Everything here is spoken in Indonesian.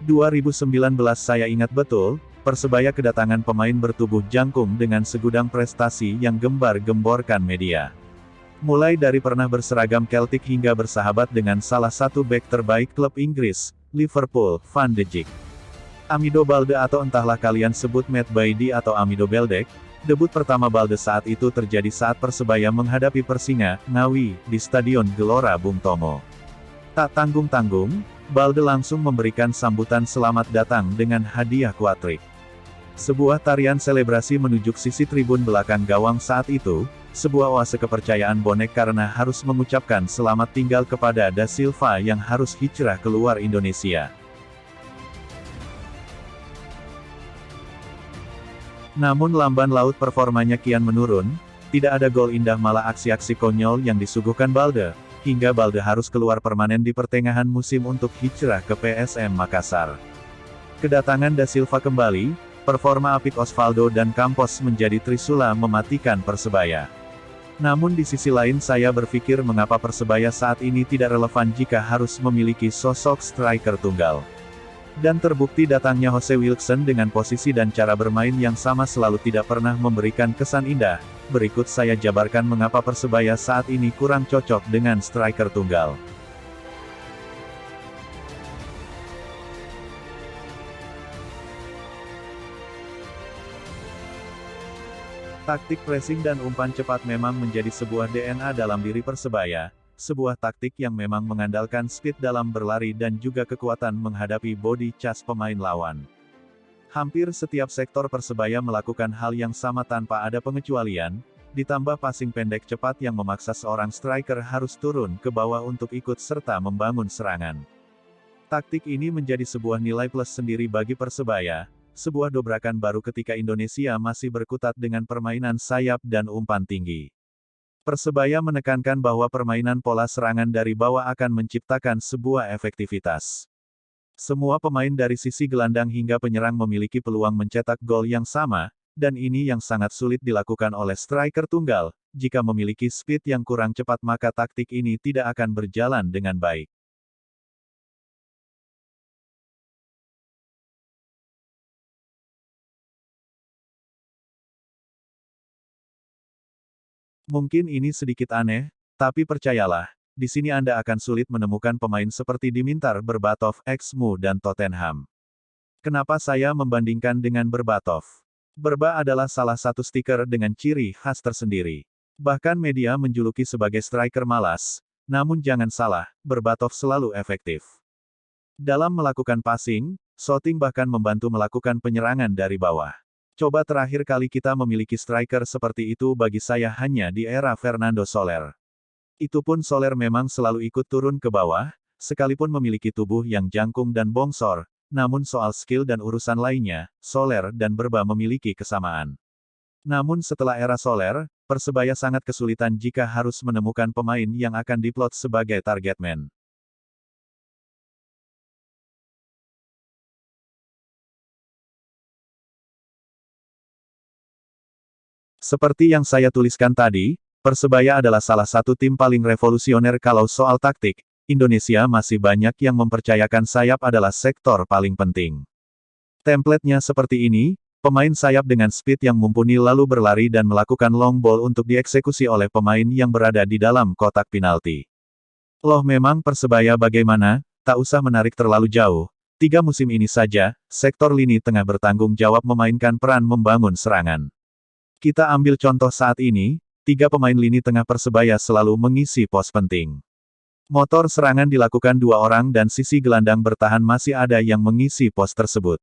2019 saya ingat betul, Persebaya kedatangan pemain bertubuh jangkung dengan segudang prestasi yang gembar-gemborkan media. Mulai dari pernah berseragam Celtic hingga bersahabat dengan salah satu bek terbaik klub Inggris, Liverpool, Van de Beek. Amido Balde atau entahlah kalian sebut Matt Baidi atau Amido Beldek, debut pertama Balde saat itu terjadi saat Persebaya menghadapi Persinga, Ngawi, di Stadion Gelora Bung Tomo. Tak tanggung-tanggung, Balde langsung memberikan sambutan selamat datang dengan hadiah kuatrik. Sebuah tarian selebrasi menuju sisi tribun belakang gawang saat itu, sebuah oase kepercayaan bonek karena harus mengucapkan selamat tinggal kepada Da Silva yang harus hijrah keluar Indonesia. Namun lamban laut performanya kian menurun, tidak ada gol indah malah aksi-aksi konyol yang disuguhkan Balde, hingga Balde harus keluar permanen di pertengahan musim untuk hijrah ke PSM Makassar. Kedatangan Da Silva kembali, performa apik Osvaldo dan Campos menjadi trisula mematikan Persebaya. Namun di sisi lain saya berpikir mengapa Persebaya saat ini tidak relevan jika harus memiliki sosok striker tunggal. Dan terbukti datangnya Jose Wilkson dengan posisi dan cara bermain yang sama selalu tidak pernah memberikan kesan indah. Berikut saya jabarkan mengapa Persebaya saat ini kurang cocok dengan striker tunggal. Taktik pressing dan umpan cepat memang menjadi sebuah DNA dalam diri Persebaya, sebuah taktik yang memang mengandalkan speed dalam berlari dan juga kekuatan menghadapi body charge pemain lawan. Hampir setiap sektor Persebaya melakukan hal yang sama tanpa ada pengecualian, ditambah passing pendek cepat yang memaksa seorang striker harus turun ke bawah untuk ikut serta membangun serangan. Taktik ini menjadi sebuah nilai plus sendiri bagi Persebaya, sebuah dobrakan baru ketika Indonesia masih berkutat dengan permainan sayap dan umpan tinggi. Persebaya menekankan bahwa permainan pola serangan dari bawah akan menciptakan sebuah efektivitas. Semua pemain dari sisi gelandang hingga penyerang memiliki peluang mencetak gol yang sama, dan ini yang sangat sulit dilakukan oleh striker tunggal. Jika memiliki speed yang kurang cepat maka taktik ini tidak akan berjalan dengan baik. Mungkin ini sedikit aneh, tapi percayalah, di sini Anda akan sulit menemukan pemain seperti Dimitar Berbatov, ex-MU dan Tottenham. Kenapa saya membandingkan dengan Berbatov? Berba adalah salah satu stiker dengan ciri khas tersendiri. Bahkan media menjuluki sebagai striker malas, namun jangan salah, Berbatov selalu efektif. Dalam melakukan passing, shooting bahkan membantu melakukan penyerangan dari bawah. Coba terakhir kali kita memiliki striker seperti itu bagi saya hanya di era Fernando Soler. Itu pun Soler memang selalu ikut turun ke bawah, sekalipun memiliki tubuh yang jangkung dan bongsor, namun soal skill dan urusan lainnya, Soler dan Berba memiliki kesamaan. Namun setelah era Soler, Persebaya sangat kesulitan jika harus menemukan pemain yang akan diplot sebagai target man. Seperti yang saya tuliskan tadi, Persebaya adalah salah satu tim paling revolusioner kalau soal taktik. Indonesia masih banyak yang mempercayakan sayap adalah sektor paling penting. Template-nya seperti ini, pemain sayap dengan speed yang mumpuni lalu berlari dan melakukan long ball untuk dieksekusi oleh pemain yang berada di dalam kotak penalti. Loh memang Persebaya bagaimana? Tak usah menarik terlalu jauh. 3 musim ini saja, sektor lini tengah bertanggung jawab memainkan peran membangun serangan. Kita ambil contoh saat ini, 3 pemain lini tengah Persebaya selalu mengisi pos penting. Motor serangan dilakukan 2 orang dan sisi gelandang bertahan masih ada yang mengisi pos tersebut.